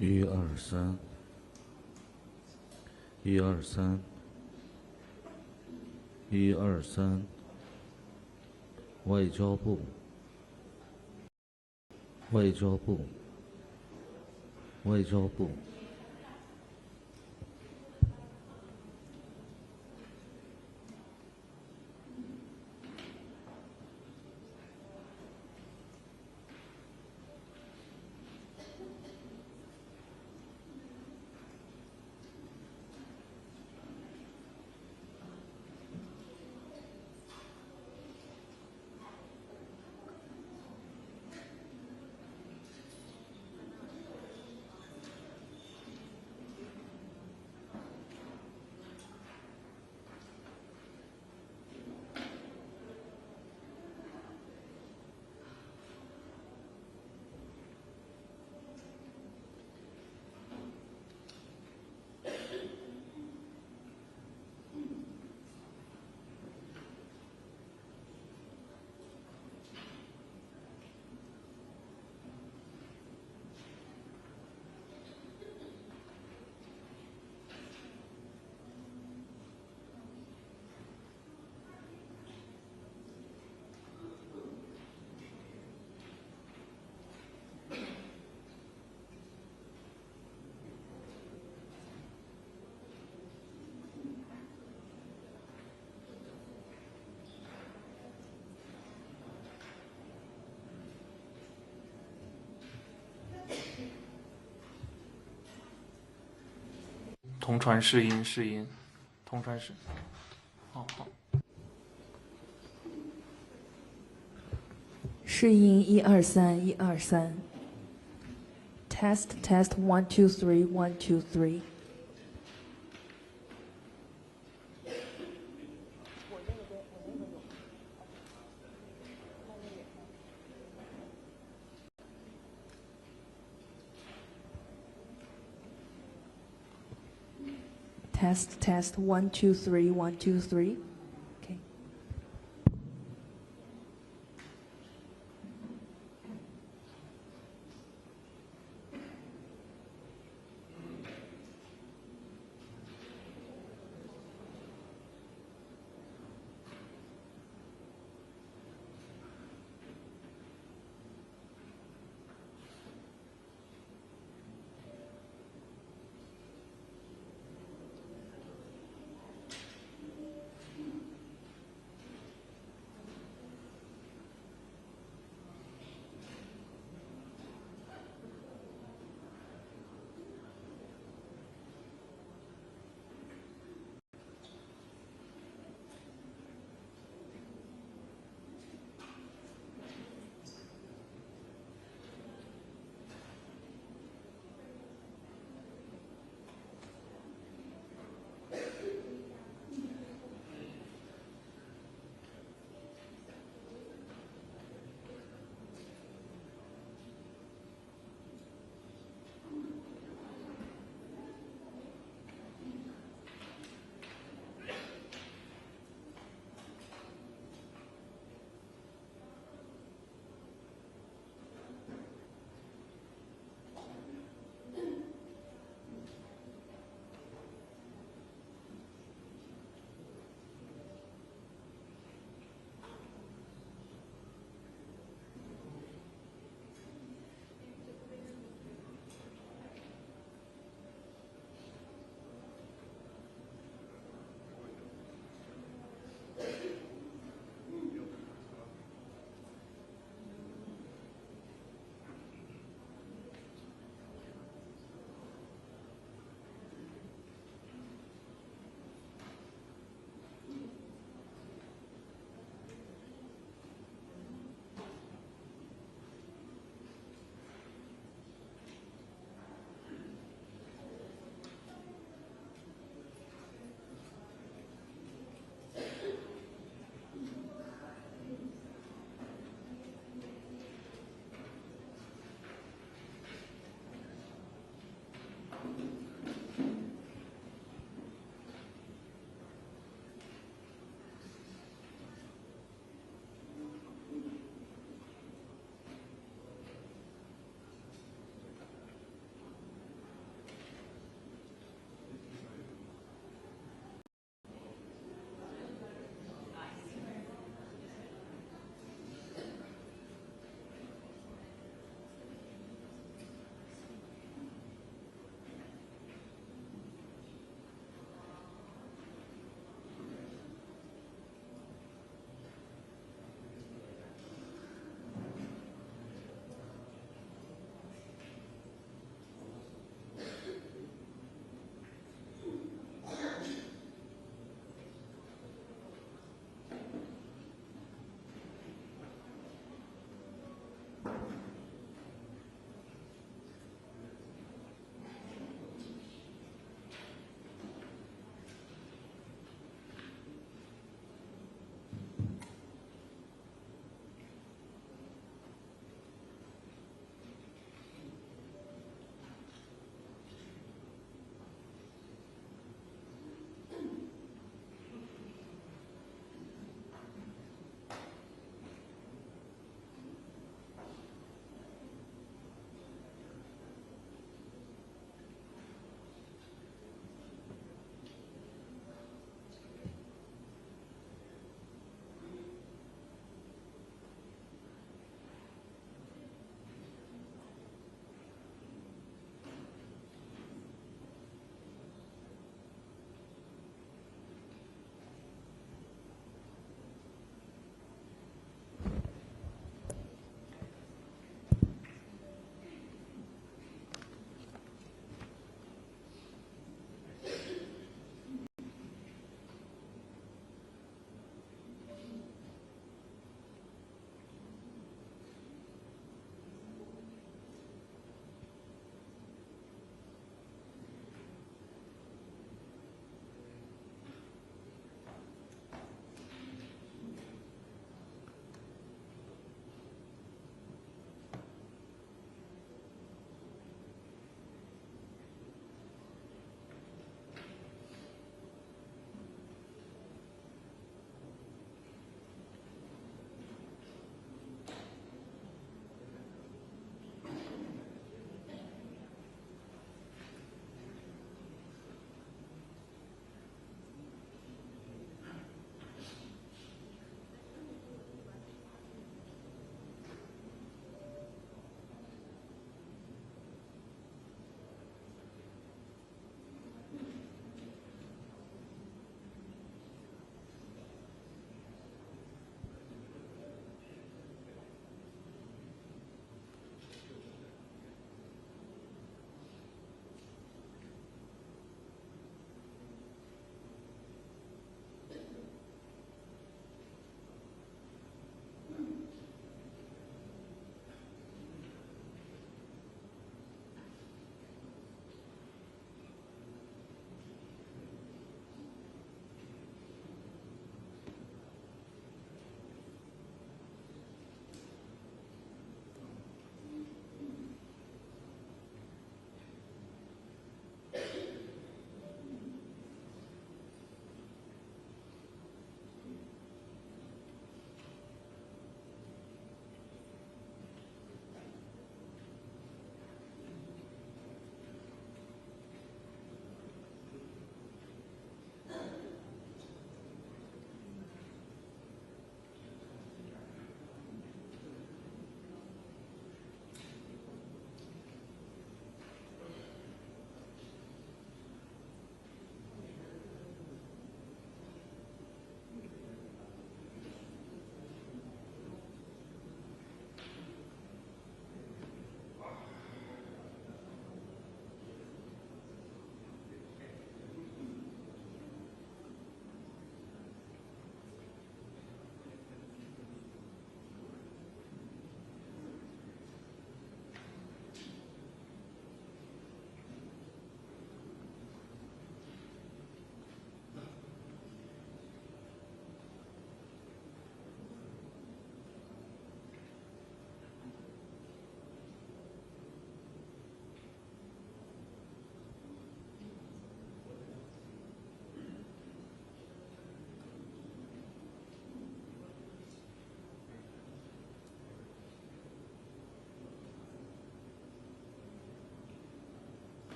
一二三，一二三，一二三，外交部，外交部，外交部。同传试音，试音，同传试。好。试音123，123。Test 123，123。Test 123，123。Okay.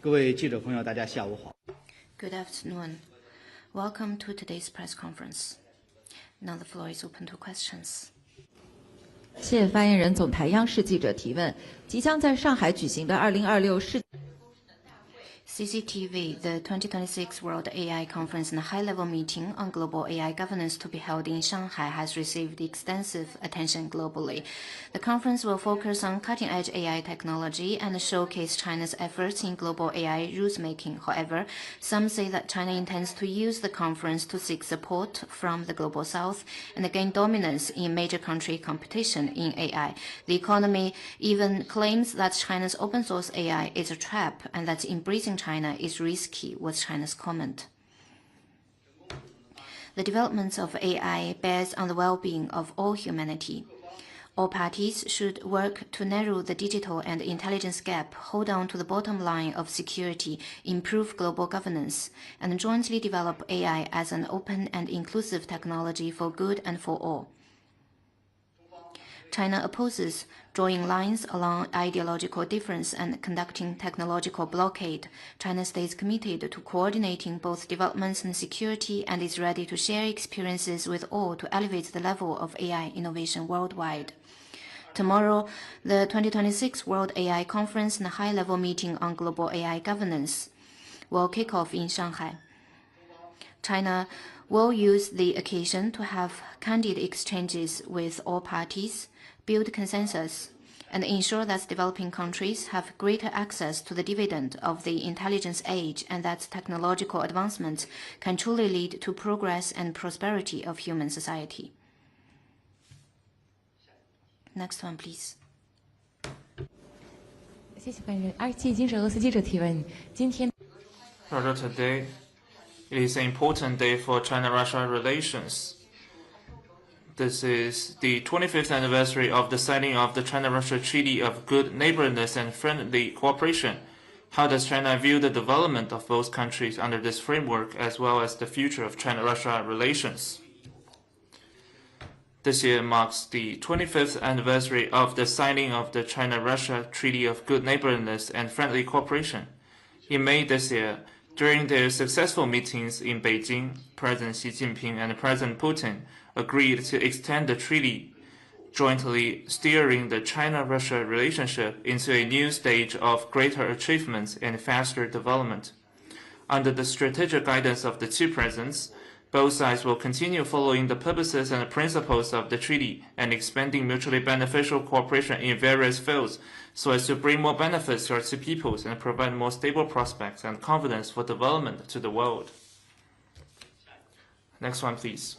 各位记者朋友，大家下午好。 Good afternoon. Welcome to today's press conference. Now the floor is open to questions. 谢谢发言人。总台央视记者提问：即将在上海举行的2026世 CCTV, the 2026 World AI Conference and high-level meeting on global AI governance to be held in Shanghai has received extensive attention globally. The conference will focus on cutting-edge AI technology and showcase China's efforts in global AI rules-making. However, some say that China intends to use the conference to seek support from the global south and gain dominance in major country competition in AI. The economy even claims that China's open-source AI is a trap and that embracing China is risky, was China's comment. The development of AI bears on the well-being of all humanity. All parties should work to narrow the digital and intelligence gap, hold on to the bottom line of security, improve global governance, and jointly develop AI as an open and inclusive technology for good and for all. China opposes drawing lines along ideological difference and conducting technological blockade. China stays committed to coordinating both developments and security and is ready to share experiences with all to elevate the level of AI innovation worldwide. Tomorrow, the 2026 World AI Conference and high-level meeting on global AI governance will kick off in Shanghai. China will use the occasion to have candid exchanges with all parties, build consensus, and ensure that developing countries have greater access to the dividend of the intelligence age and that technological advancement can truly lead to progress and prosperity of human society. Next one, please. 谢谢发言人。RT 金是俄罗斯记者提问：今天 Rather today, it is an important day for China-Russia relations. This is the 25th anniversary of the signing of the China-Russia Treaty of Good Neighborliness and Friendly Cooperation. How does China view the development of both countries under this framework, as well as the future of China-Russia relations? This year marks the 25th anniversary of the signing of the China-Russia Treaty of Good Neighborliness and Friendly Cooperation. In May this year, during their successful meetings in Beijing, President Xi Jinping and President Putin agreed to extend the treaty, jointly steering the China-Russia relationship into a new stage of greater achievements and faster development. Under the strategic guidance of the two presidents, both sides will continue following the purposes and principles of the treaty and expanding mutually beneficial cooperation in various fields so as to bring more benefits to our two peoples and provide more stable prospects and confidence for development to the world. Next one, please.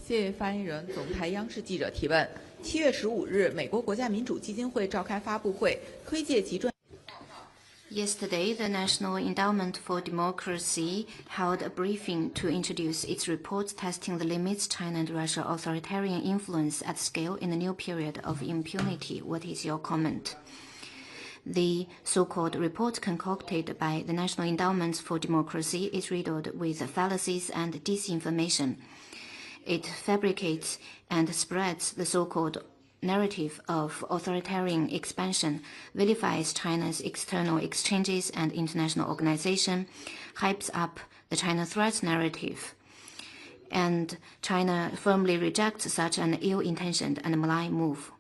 谢谢发言人。总台央视记者提问：7月15日，美国国家民主基金会召开发布会，推介集专。 Yesterday, the National Endowment for Democracy held a briefing to introduce its report testing the limits China and Russia authoritarian influence at scale in a new period of impunity. What is your comment? The so-called report concocted by the National Endowment for Democracy is riddled with fallacies and disinformation. It fabricates and spreads the so-called narrative of authoritarian expansion, vilifies China's external exchanges and international organization, hypes up the China threat narrative, and China firmly rejects such an ill-intentioned and malign move.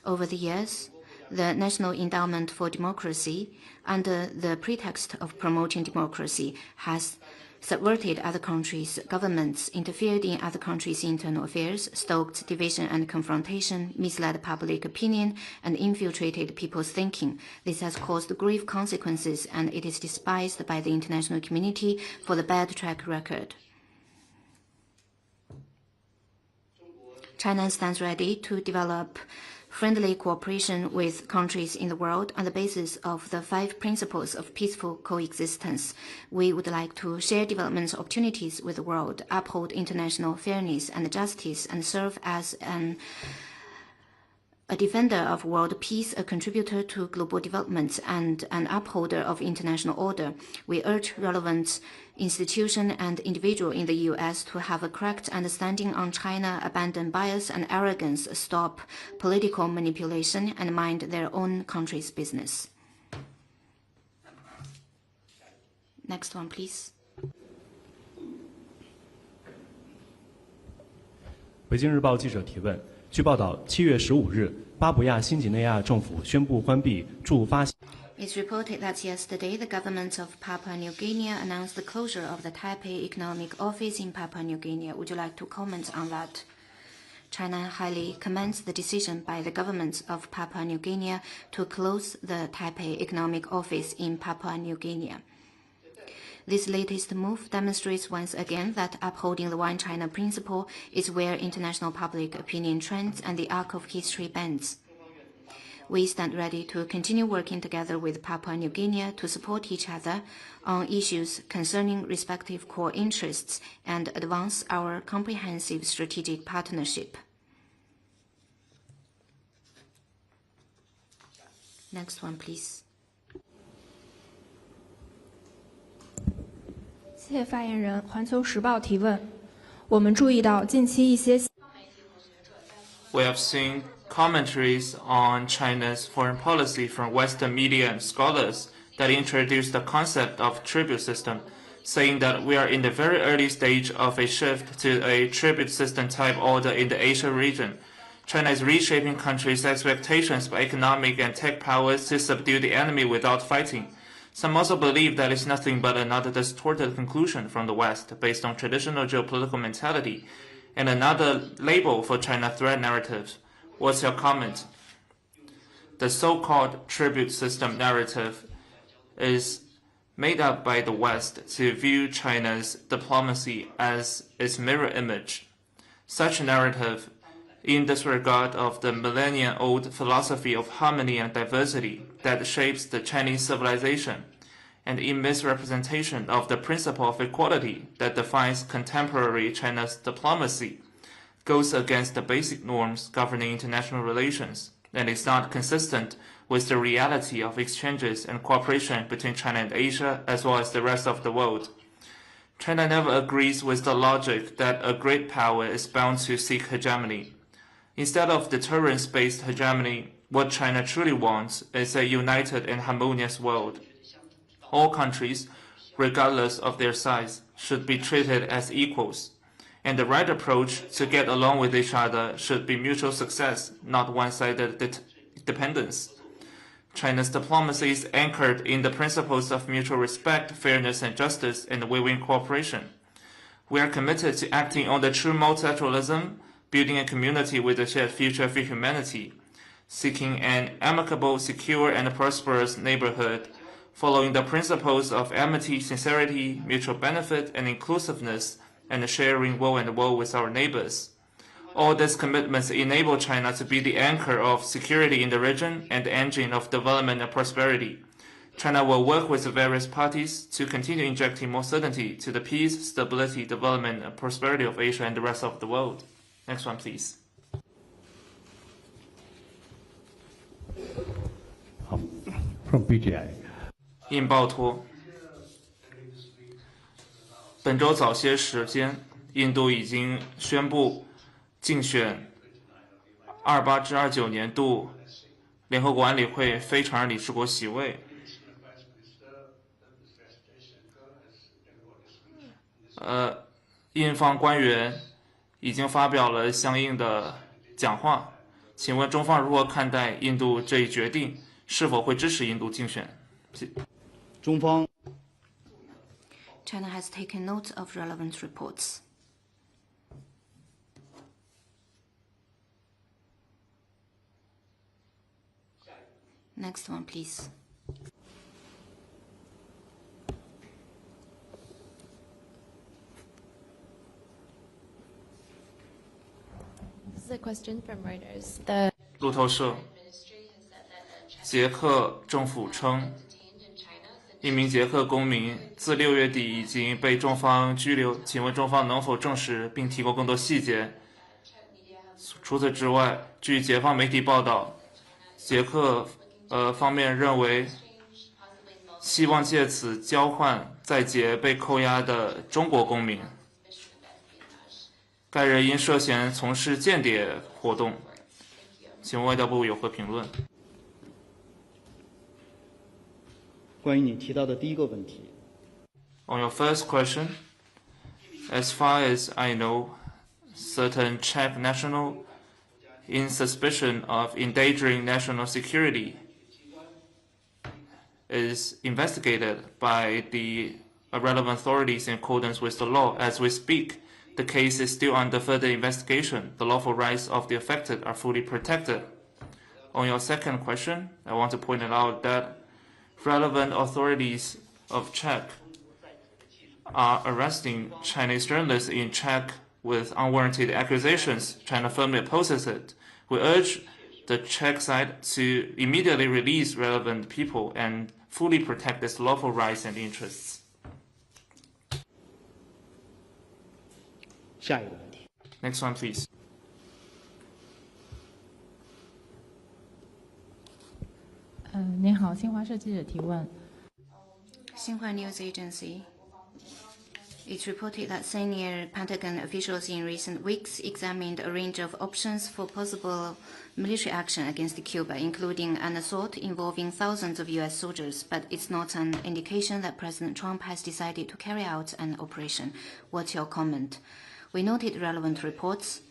Over the years, the National Endowment for Democracy, under the pretext of promoting democracy, has subverted other countries' governments, interfered in other countries' internal affairs, stoked division and confrontation, misled public opinion, and infiltrated people's thinking. This has caused grave consequences, and it is despised by the international community for the bad track record. China stands ready to develop friendly cooperation with countries in the world on the basis of the 5 principles of peaceful coexistence. We would like to share development opportunities with the world, uphold international fairness and justice, and serve as an A defender of world peace, a contributor to global development, and an upholder of international order, we urge relevant institutions and individuals in the U.S. to have a correct understanding on China, abandon bias and arrogance, stop political manipulation, and mind their own country's business. Next one, please. 北京日报记者提问。据报道，7月15日，巴布亚新几内亚政府宣布关闭驻发。It's reported that yesterday the government of Papua New Guinea announced the closure of the Taipei Economic Office in Papua New Guinea. Would you like to comment on that? China highly commends the decision by the government of Papua New Guinea to close the Taipei Economic Office in Papua New Guinea. This latest move demonstrates once again that upholding the One China principle is where international public opinion trends and the arc of history bends. We stand ready to continue working together with Papua New Guinea to support each other on issues concerning respective core interests and advance our comprehensive strategic partnership. Next one, please. 谢谢发言人。环球时报提问：我们注意到近期一些 We have seen commentaries on China's foreign policy from Western media and scholars that introduce the concept of tribute system, saying that we are in the very early stage of a shift to a tribute system type order in the Asia region. China is reshaping countries' expectations by economic and tech powers to subdue the enemy without fighting. Some also believe that it's nothing but another distorted conclusion from the West based on traditional geopolitical mentality and another label for China threat narrative. What's your comment? The so-called tribute system narrative is made up by the West to view China's diplomacy as its mirror image. Such a narrative, in disregard of the millennia-old philosophy of harmony and diversity that shapes the Chinese civilization, and in misrepresentation of the principle of equality that defines contemporary China's diplomacy, goes against the basic norms governing international relations, and is not consistent with the reality of exchanges and cooperation between China and Asia, as well as the rest of the world. China never agrees with the logic that a great power is bound to seek hegemony. Instead of deterrence-based hegemony, what China truly wants is a united and harmonious world. All countries, regardless of their size, should be treated as equals, and the right approach to get along with each other should be mutual success, not one-sided dependence. China's diplomacy is anchored in the principles of mutual respect, fairness and justice, and win-win cooperation. We are committed to acting on the true multilateralism, building a community with a shared future for humanity, seeking an amicable, secure, and prosperous neighborhood, following the principles of amity, sincerity, mutual benefit, and inclusiveness, and sharing woe and woe with our neighbors. All these commitments enable China to be the anchor of security in the region and the engine of development and prosperity. China will work with the various parties to continue injecting more certainty to the peace, stability, development, and prosperity of Asia and the rest of the world. Next one, please. 好 ，From BGI。印报托。本周早些时间，印度已经宣布竞选28至29年度联合国安理会非常任理事国席位。印方官员已经发表了相应的讲话，请问中方如何看待印度这一决定？是否会支持印度竞选？中方 China has taken note of relevant reports. Next one, please. This is a question from Reuters. The 路透社，捷克政府称，一名捷克公民自6月底已经被中方拘留，请问中方能否证实并提供更多细节？除此之外，据解放媒体报道，捷克方面认为，希望借此交换在捷被扣押的中国公民。该人因涉嫌从事间谍活动。请问外交部有何评论？关于你提到的第一个问题， On your first question, as far as I know, certain Czech national in suspicion of endangering national security is investigated by the relevant authorities in accordance with the law. As we speak, the case is still under further investigation. The lawful rights of the affected are fully protected. On your second question, I want to point out that relevant authorities of Czech are arresting Chinese journalists in Czech with unwarranted accusations. China firmly opposes it. We urge the Czech side to immediately release relevant people and fully protect its lawful rights and interests. 下一个问题。 Next one, please. 您好，新华社记者提问。Xinhua News Agency. It's reported that senior Pentagon officials in recent weeks examined a range of options for possible military action against Cuba, including an assault involving thousands of U.S. soldiers, but it's not an indication that President Trump has decided to carry out an operation. What's your comment? We noted relevant reports,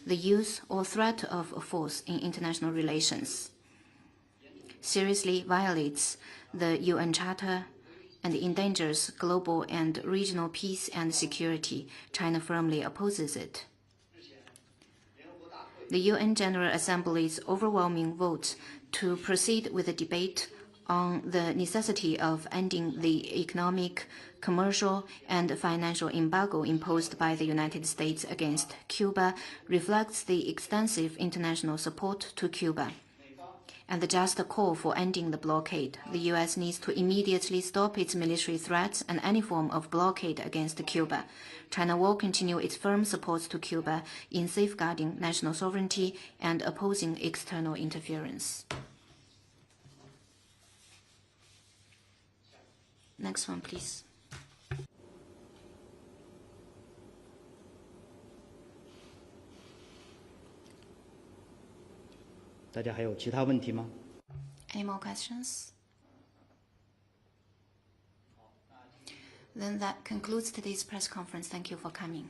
the use or threat of force in international relations seriously violates the UN Charter and endangers global and regional peace and security. China firmly opposes it. The UN General Assembly's overwhelming vote to proceed with the debate on the necessity of ending the economic, commercial, and financial embargo imposed by the United States against Cuba reflects the extensive international support to Cuba and the just call for ending the blockade. The U.S. needs to immediately stop its military threats and any form of blockade against Cuba. China will continue its firm support to Cuba in safeguarding national sovereignty and opposing external interference. Next one, please. 大家还有其他问题吗？ Any more questions? Then that concludes today's press conference. Thank you for coming.